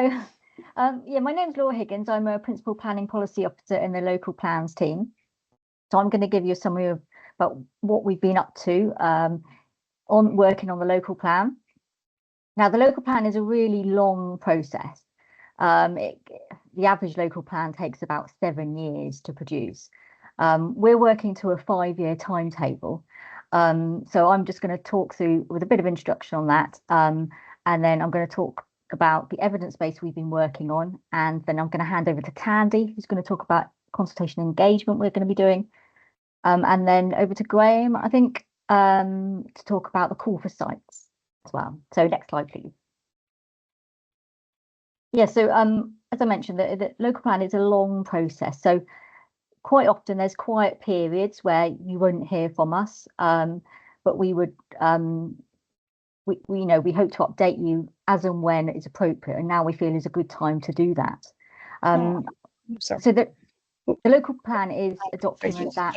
Yeah, my name's Laura Higgins. I'm a Principal Planning Policy Officer in the Local Plans team. So I'm going to give you a summary of about what we've been up to on working on the local plan. Now, the local plan is a really long process. The average local plan takes about 7 years to produce. We're working to a 5-year timetable. So I'm just going to talk through with a bit of introduction on that. And then I'm going to talk about the evidence base we've been working on. And then I'm going to hand over to Tandy, who's going to talk about consultation engagement we're going to be doing. And then over to Graham, I think, to talk about the call for sites as well. So next slide, please. Yeah, so as I mentioned, the local plan is a long process. So quite often there's quiet periods where you won't hear from us, but we would, we hope to update you as and when it's appropriate. And now we feel is a good time to do that. So the local plan is a document that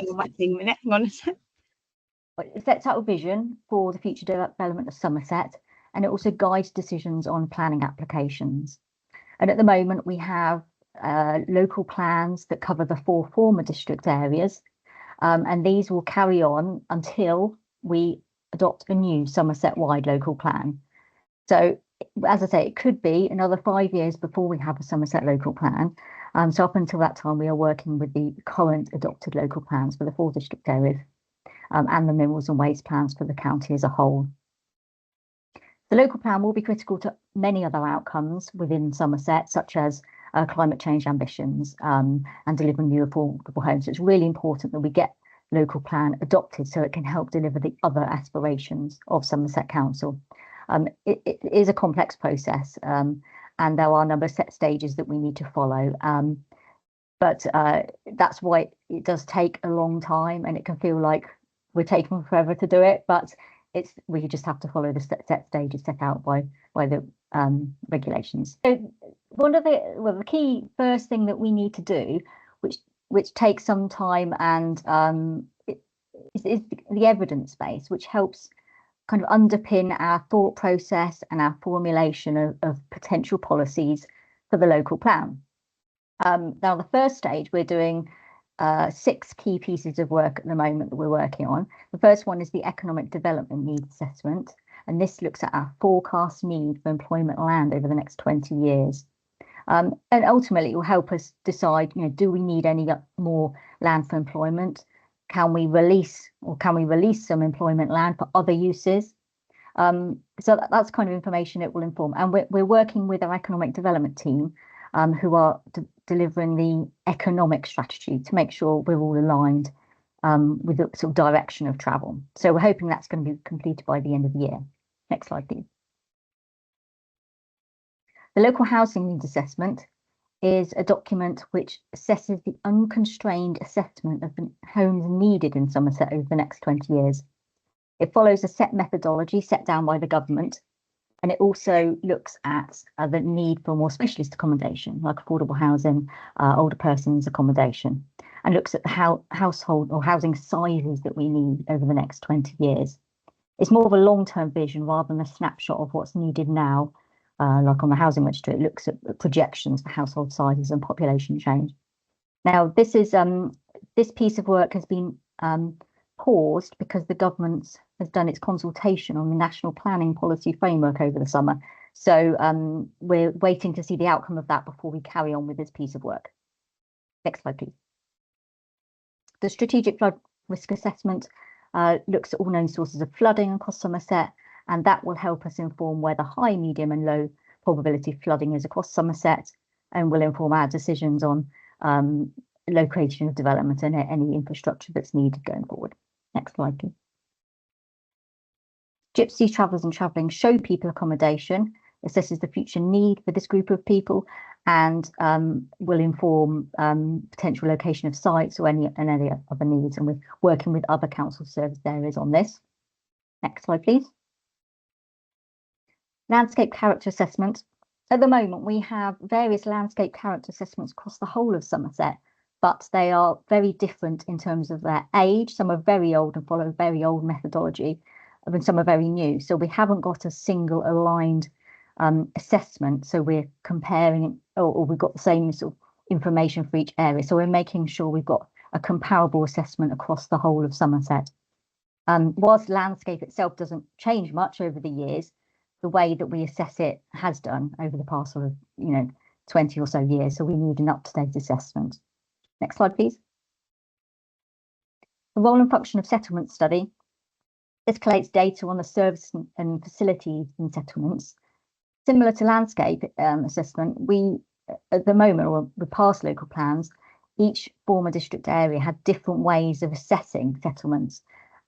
it sets out a vision for the future development of Somerset, and it also guides decisions on planning applications. And at the moment, we have local plans that cover the 4 former district areas, and these will carry on until we adopt a new Somerset-wide local plan. So, as I say, it could be another 5 years before we have a Somerset local plan. So up until that time, we are working with the current adopted local plans for the 4 district areas and the minerals and waste plans for the county as a whole. The local plan will be critical to many other outcomes within Somerset, such as climate change ambitions and delivering new affordable homes. So it's really important that we get local plan adopted so it can help deliver the other aspirations of Somerset Council. It is a complex process, and there are a number of set stages that we need to follow. But that's why it does take a long time, and it can feel like we're taking forever to do it, but we just have to follow the set stages set out by the regulations. So one of the key first thing that we need to do, which takes some time, and is the evidence base, which helps kind of underpin our thought process and our formulation of potential policies for the local plan. Now, the first stage, we're doing 6 key pieces of work at the moment that we're working on. The first one is the economic development needs assessment, and this looks at our forecast need for employment land over the next 20 years. And ultimately, it will help us decide, do we need any more land for employment? Can we release some employment land for other uses? So that's kind of information it will inform. And we're working with our economic development team, who are delivering the economic strategy to make sure we're all aligned with the sort of direction of travel. So we're hoping that's going to be completed by the end of the year. Next slide, please. The local housing needs assessment is a document which assesses the unconstrained assessment of the homes needed in Somerset over the next 20 years. It follows a set methodology set down by the government, and it also looks at the need for more specialist accommodation, like affordable housing, older persons accommodation, and looks at the household or housing sizes that we need over the next 20 years. It's more of a long-term vision rather than a snapshot of what's needed now. Like on the housing register, it looks at projections for household sizes and population change. Now, this piece of work has been paused because the government has done its consultation on the National Planning Policy Framework over the summer. So we're waiting to see the outcome of that before we carry on with this piece of work. Next slide, please. The Strategic Flood Risk Assessment looks at all known sources of flooding across Somerset, and that will help us inform where the high, medium and low probability flooding is across Somerset, and will inform our decisions on location of development and any infrastructure that's needed going forward. Next slide, please. Gypsy Travellers and Travelling show people accommodation, assesses the future need for this group of people, and will inform potential location of sites or any other needs. And we're working with other council service areas on this. Next slide, please. Landscape character assessment. At the moment, we have various landscape character assessments across the whole of Somerset, but they are very different in terms of their age. Some are very old and follow a very old methodology, and some are very new. So we haven't got a single aligned assessment. So we're comparing, or we've got the same sort of information for each area. So we're making sure we've got a comparable assessment across the whole of Somerset. Whilst landscape itself doesn't change much over the years, the way that we assess it has done over the past sort of, 20 or so years. So we need an up-to-date assessment. Next slide, please. The role and function of settlement study. This collates data on the service and facilities in settlements. Similar to landscape assessment, we, at the moment, or with past local plans, each former district area had different ways of assessing settlements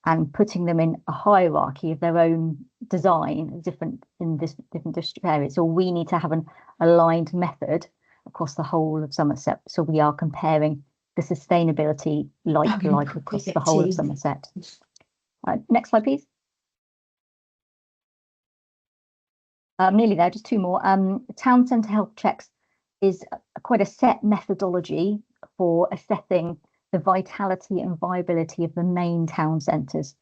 and putting them in a hierarchy of their own design, different district areas. So we need to have an aligned method across the whole of Somerset. So we are comparing the sustainability like across the whole of Somerset. Next slide, please. Nearly there, just two more. Town centre health checks is quite a set methodology for assessing the vitality and viability of the main town centres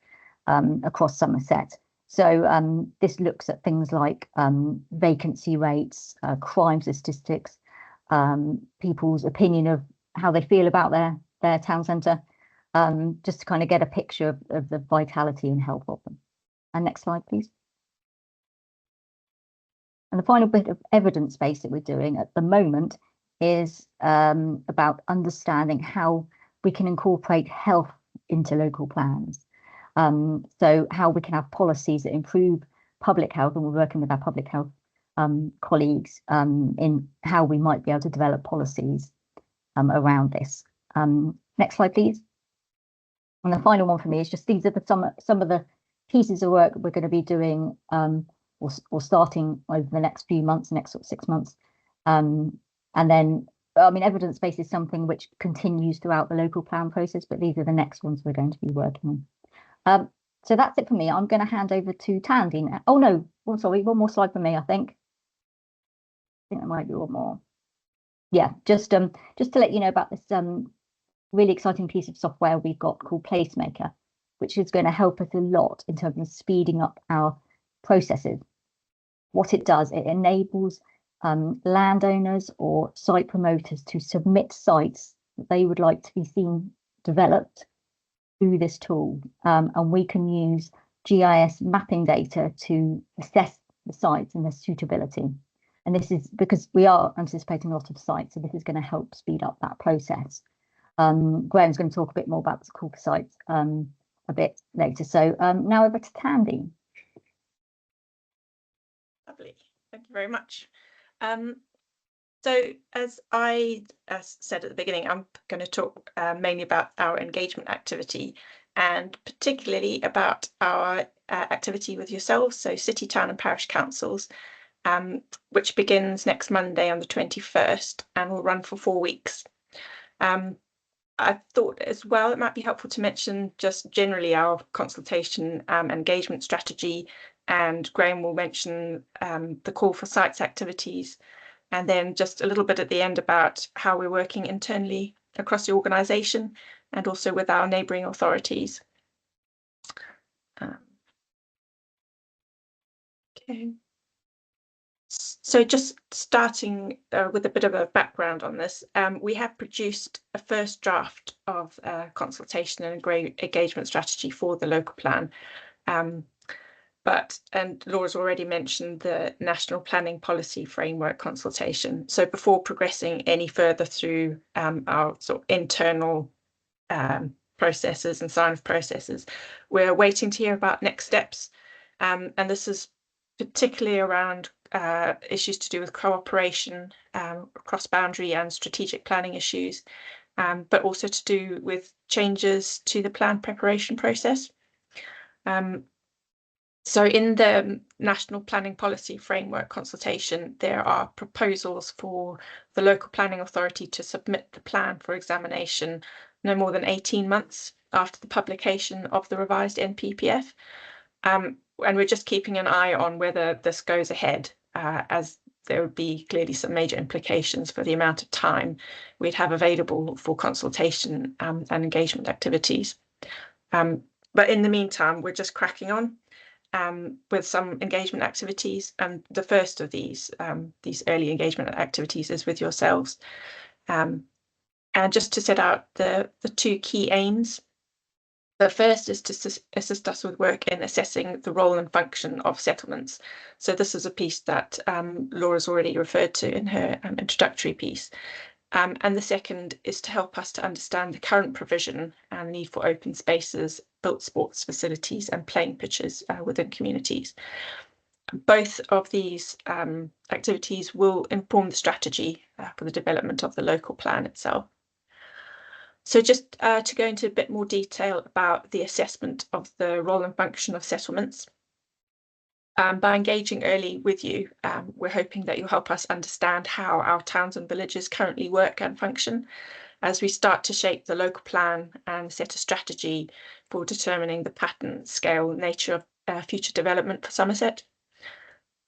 across Somerset. So this looks at things like vacancy rates, crime statistics, people's opinion of how they feel about their town centre, just to kind of get a picture of the vitality and health of them. And next slide, please. And the final bit of evidence base that we're doing at the moment is about understanding how we can incorporate health into local plans. So how we can have policies that improve public health, and we're working with our public health colleagues in how we might be able to develop policies around this. Next slide, please. And the final one for me is just these are some of the pieces of work we're going to be doing or starting over the next few months, next sort of 6 months. And then, I mean, evidence base is something which continues throughout the local plan process, but these are the next ones we're going to be working on. So that's it for me. I'm going to hand over to Tandy now. Oh no, oh, sorry, one more slide for me, I think. I think there might be one more. Yeah, just to let you know about this really exciting piece of software we've got called Placemaker, which is going to help us a lot in terms of speeding up our processes. What it does, it enables landowners or site promoters to submit sites that they would like to be seen developed through this tool, and we can use GIS mapping data to assess the sites and their suitability. And this is because we are anticipating a lot of sites, so this is going to help speed up that process. Graham's going to talk a bit more about the call for sites a bit later. So now over to Tandy. Lovely, thank you very much. So as I said at the beginning, I'm going to talk mainly about our engagement activity, and particularly about our activity with yourselves, so city, town and parish councils, which begins next Monday on the 21st and will run for 4 weeks. I thought as well it might be helpful to mention just generally our consultation engagement strategy, and Graham will mention the call for sites activities, and then just a little bit at the end about how we're working internally across the organisation and also with our neighbouring authorities. Okay. So just starting with a bit of a background on this, we have produced a first draft of consultation and engagement strategy for the local plan. And Laura's already mentioned the National Planning Policy Framework consultation. So before progressing any further through our sort of internal processes and sign-off processes, we're waiting to hear about next steps. And this is particularly around issues to do with cooperation, cross-boundary and strategic planning issues, but also to do with changes to the plan preparation process. So in the National Planning Policy Framework consultation, there are proposals for the local planning authority to submit the plan for examination no more than 18 months after the publication of the revised NPPF. And we're just keeping an eye on whether this goes ahead, as there would be clearly some major implications for the amount of time we'd have available for consultation and engagement activities. But in the meantime, we're just cracking on. with some engagement activities, and the first of these early engagement activities is with yourselves. And just to set out the two key aims. The first is to assist us with work in assessing the role and function of settlements. So this is a piece that Laura's already referred to in her introductory piece. And the second is to help us to understand the current provision and the need for open spaces, built sports facilities and playing pitches within communities. Both of these activities will inform the strategy for the development of the local plan itself. So just to go into a bit more detail about the assessment of the role and function of settlements. By engaging early with you, we're hoping that you'll help us understand how our towns and villages currently work and function as we start to shape the local plan and set a strategy for determining the pattern, scale, nature of future development for Somerset.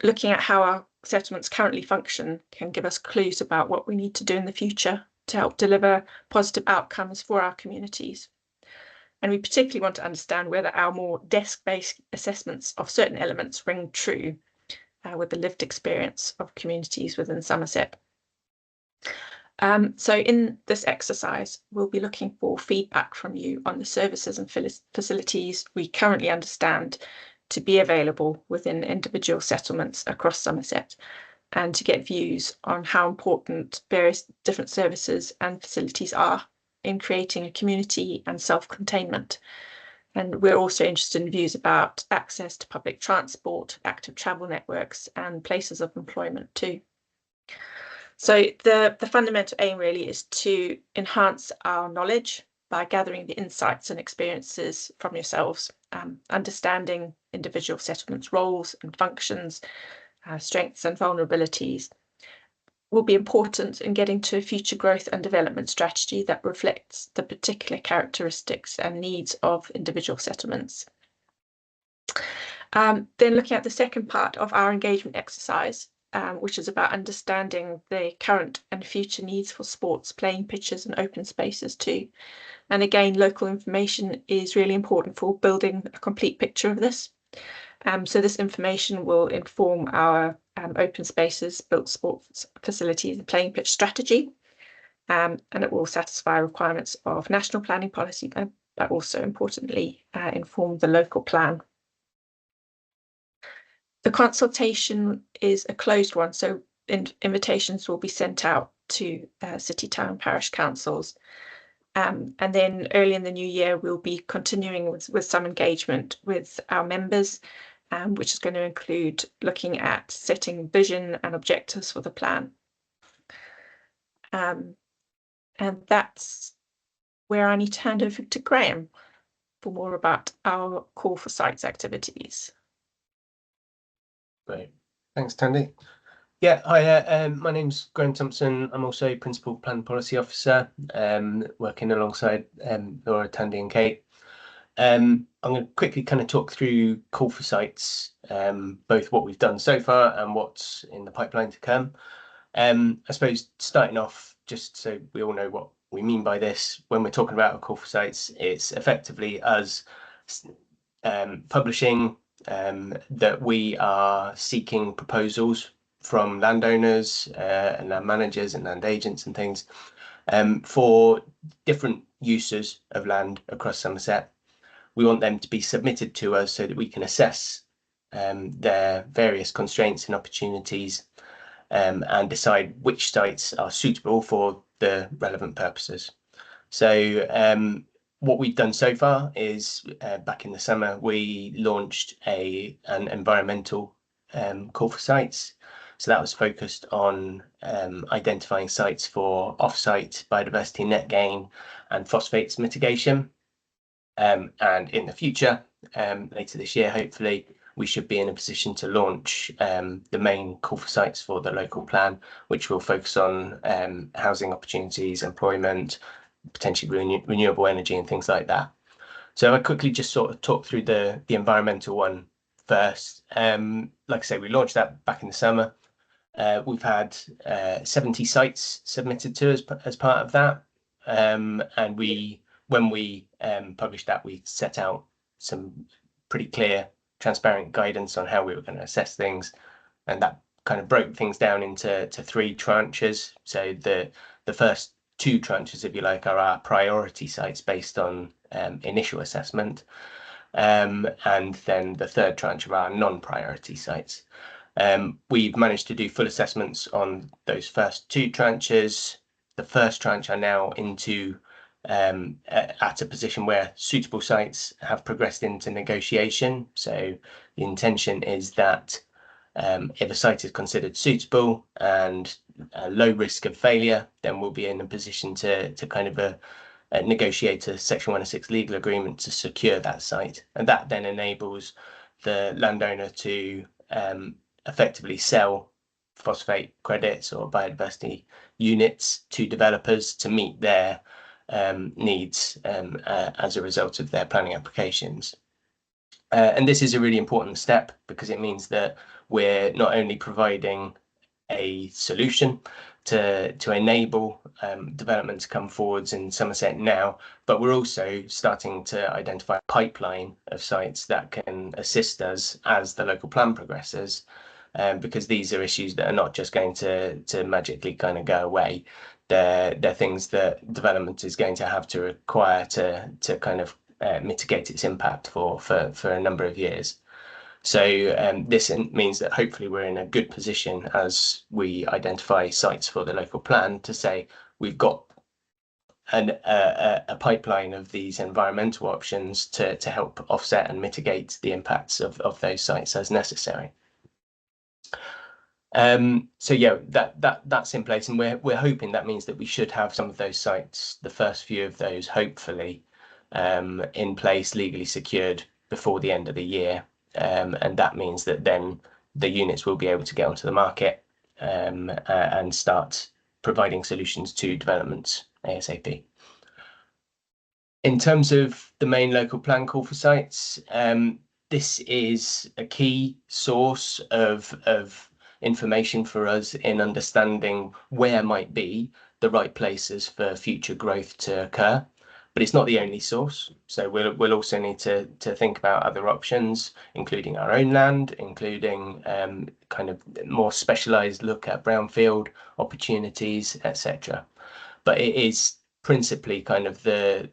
Looking at how our settlements currently function can give us clues about what we need to do in the future to help deliver positive outcomes for our communities. And we particularly want to understand whether our more desk-based assessments of certain elements ring true with the lived experience of communities within Somerset. So in this exercise, we'll be looking for feedback from you on the services and facilities we currently understand to be available within individual settlements across Somerset, and to get views on how important various different services and facilities are in creating a community and self-containment. And we're also interested in views about access to public transport, active travel networks, and places of employment too. So the fundamental aim really is to enhance our knowledge by gathering the insights and experiences from yourselves, understanding individual settlements' roles and functions, strengths and vulnerabilities will be important in getting to a future growth and development strategy that reflects the particular characteristics and needs of individual settlements. Then looking at the second part of our engagement exercise, which is about understanding the current and future needs for sports, playing pitches and open spaces too. And again, local information is really important for building a complete picture of this. So this information will inform our open spaces, built sports facilities and playing pitch strategy. And it will satisfy requirements of national planning policy, but also importantly, inform the local plan. The consultation is a closed one, so invitations will be sent out to city, town, parish councils. And then early in the new year, we'll be continuing with some engagement with our members, which is going to include looking at setting vision and objectives for the plan. And that's where I need to hand over to Graham for more about our call for sites activities. Great, thanks, Tandy. Yeah, hi, my name's Graham Thompson. I'm also Principal Plan Policy Officer, working alongside Laura, Tandy and Kate. I'm going to quickly kind of talk through call for sites, both what we've done so far and what's in the pipeline to come. I suppose starting off, just so we all know what we mean by this, when we're talking about a call for sites, it's effectively us publishing that we are seeking proposals from landowners and land managers and land agents and things for different uses of land across Somerset. We want them to be submitted to us so that we can assess their various constraints and opportunities and decide which sites are suitable for the relevant purposes. So what we've done so far is back in the summer, we launched an environmental call for sites. So that was focused on identifying sites for off-site biodiversity net gain and phosphates mitigation. And in the future, later this year, hopefully, we should be in a position to launch the main call for sites for the local plan, which will focus on housing opportunities, employment, potentially renewable energy and things like that. So I quickly just sort of talk through the environmental one first. Like I say, we launched that back in the summer. We've had 70 sites submitted to us as part of that. And when we published that, we set out some pretty clear transparent guidance on how we were going to assess things, and that kind of broke things down into three tranches. So the first two tranches, if you like, are our priority sites based on initial assessment, and then the third tranche of our non-priority sites. We've managed to do full assessments on those first two tranches. The first tranche are now into at a position where suitable sites have progressed into negotiation. So the intention is that if a site is considered suitable and a low risk of failure, then we'll be in a position to kind of negotiate a Section 106 legal agreement to secure that site. And that then enables the landowner to effectively sell phosphate credits or biodiversity units to developers to meet their needs as a result of their planning applications. And this is a really important step because it means that we're not only providing a solution to enable development to come forwards in Somerset now, but we're also starting to identify a pipeline of sites that can assist us as the local plan progresses, because these are issues that are not just going to magically kind of go away. They're things that development is going to have to require to kind of mitigate its impact for a number of years. So this means that hopefully we're in a good position as we identify sites for the local plan to say we've got a pipeline of these environmental options to help offset and mitigate the impacts of those sites as necessary. So yeah, that's in place, and we're hoping that means that we should have some of those sites, the first few of those, hopefully in place, legally secured before the end of the year. And that means that then the units will be able to get onto the market and start providing solutions to developments ASAP. In terms of the main local plan call for sites, this is a key source of information for us in understanding where might be the right places for future growth to occur. But it's not the only source. So we'll also need to think about other options, including our own land, including kind of more specialised look at brownfield opportunities, etc. But it is principally kind of the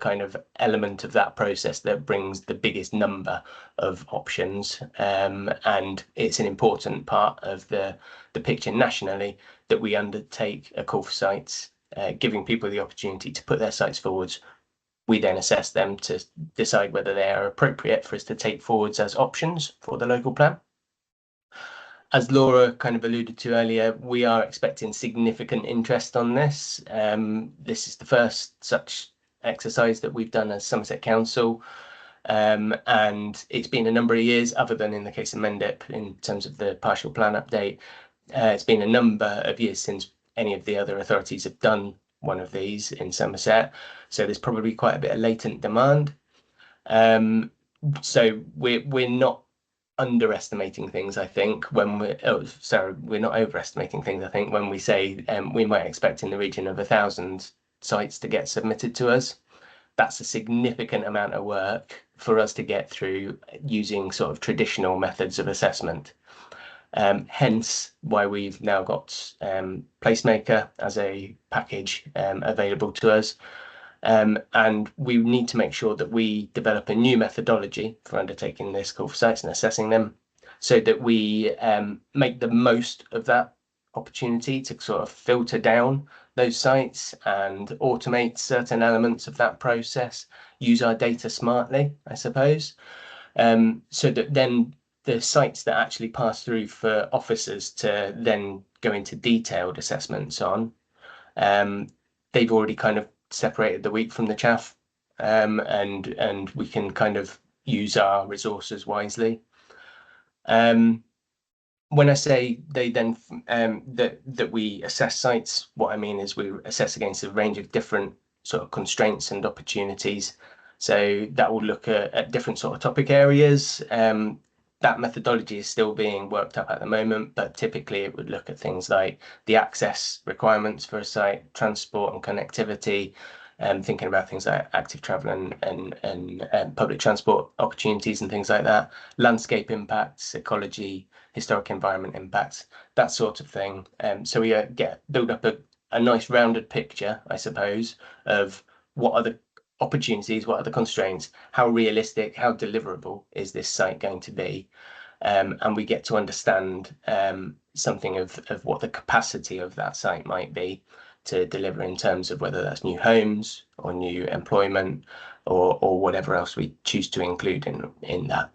kind of element of that process that brings the biggest number of options, and it's an important part of the picture nationally that we undertake a call for sites, giving people the opportunity to put their sites forwards. We then assess them to decide whether they are appropriate for us to take forwards as options for the local plan. As Laura kind of alluded to earlier, we are expecting significant interest on this. This is the first such exercise that we've done as Somerset Council, and it's been a number of years, other than in the case of Mendip in terms of the partial plan update. It's been a number of years since any of the other authorities have done one of these in Somerset, so there's probably quite a bit of latent demand. So we're not underestimating things, I think, when we're not overestimating things, I think, when we say we might expect in the region of 1,000 sites to get submitted to us. That's a significant amount of work for us to get through using sort of traditional methods of assessment. Hence why we've now got Placemaker as a package available to us. And we need to make sure that we develop a new methodology for undertaking this call for sites and assessing them, so that we make the most of that opportunity to sort of filter down those sites and automate certain elements of that process, use our data smartly, I suppose, so that then the sites that actually pass through for officers to then go into detailed assessments on, they've already kind of separated the wheat from the chaff, and we can kind of use our resources wisely. When I say they then that we assess sites, what I mean is we assess against a range of different sort of constraints and opportunities. So that will look at different sort of topic areas. That methodology is still being worked up at the moment, but typically it would look at things like the access requirements for a site, transport and connectivity, thinking about things like active travel and public transport opportunities and things like that, landscape impacts, ecology, historic environment impacts, that sort of thing. So we build up a nice rounded picture, I suppose, of what are the opportunities, what are the constraints, how realistic, how deliverable is this site going to be, and we get to understand something of what the capacity of that site might be to deliver in terms of whether that's new homes or new employment or whatever else we choose to include in that.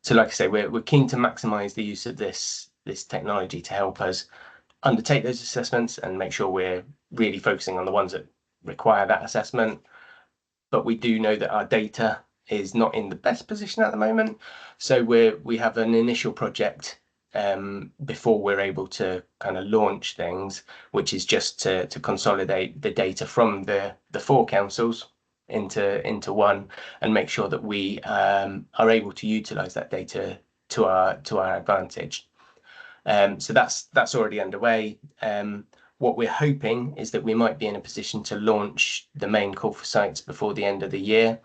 So like I say, we're keen to maximise the use of this technology to help us undertake those assessments and make sure we're really focusing on the ones that require that assessment. But we do know that our data is not in the best position at the moment. So we have an initial project before we're able to kind of launch things, which is just to consolidate the data from the 4 councils into one and make sure that we are able to utilize that data to our advantage. So that's already underway. What we're hoping is that we might be in a position to launch the main call for sites before the end of the year,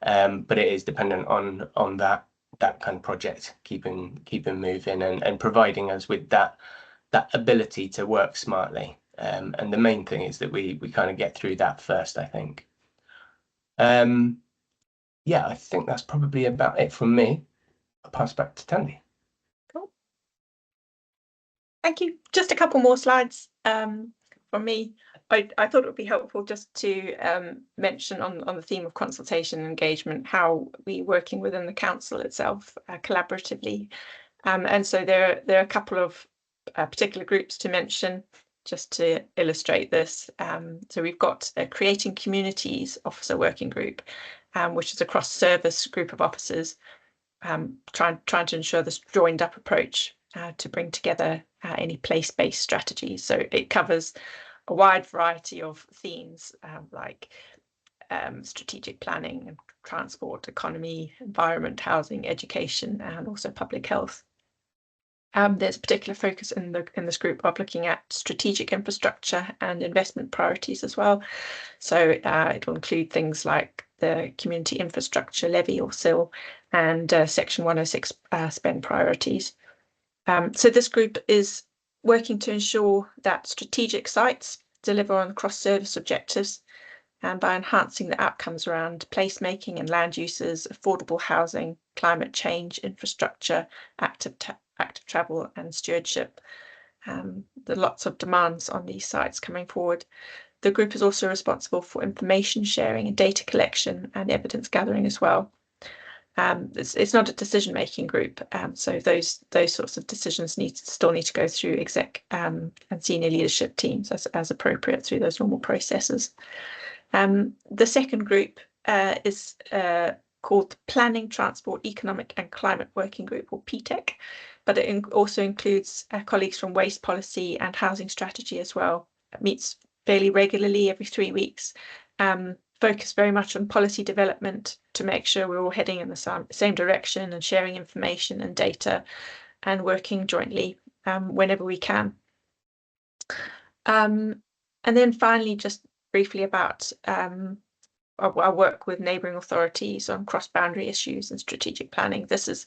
but it is dependent on that kind of project keeping moving and providing us with that ability to work smartly. And the main thing is that we kind of get through that first, I think. Yeah, I think that's probably about it from me. I'll pass back to Tandy. Cool. Thank you. Just a couple more slides from me. I thought it would be helpful just to mention on the theme of consultation and engagement, how we're working within the council itself collaboratively. And so there are a couple of particular groups to mention just to illustrate this. So we've got a Creating Communities Officer Working Group, which is a cross-service group of officers trying to ensure this joined up approach to bring together any place-based strategies. So it covers a wide variety of themes like strategic planning and transport, economy, environment, housing, education, and also public health. There's a particular focus in this group of looking at strategic infrastructure and investment priorities as well. So it will include things like the Community Infrastructure Levy or SIL and Section 106 spend priorities. So this group is working to ensure that strategic sites deliver on cross-service objectives and by enhancing the outcomes around placemaking and land uses, affordable housing, climate change, infrastructure, active travel and stewardship. There are lots of demands on these sites coming forward. The group is also responsible for information sharing and data collection and evidence gathering as well. It's not a decision-making group, so those sorts of decisions still need to go through exec and senior leadership teams as appropriate through those normal processes. The second group is called Planning, Transport, Economic and Climate Working Group, or PTEC, but it also includes colleagues from Waste Policy and Housing Strategy as well. It meets fairly regularly every 3 weeks. Focus very much on policy development to make sure we're all heading in the same direction and sharing information and data and working jointly whenever we can. And then finally, just briefly about our work with neighbouring authorities on cross-boundary issues and strategic planning. This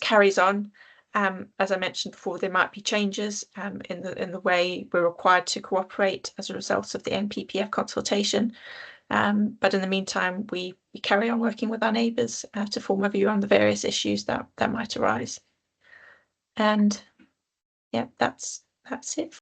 carries on. As I mentioned before, there might be changes in the way we're required to cooperate as a result of the NPPF consultation. But in the meantime, we carry on working with our neighbours to form a view on the various issues that might arise. And yeah, that's it.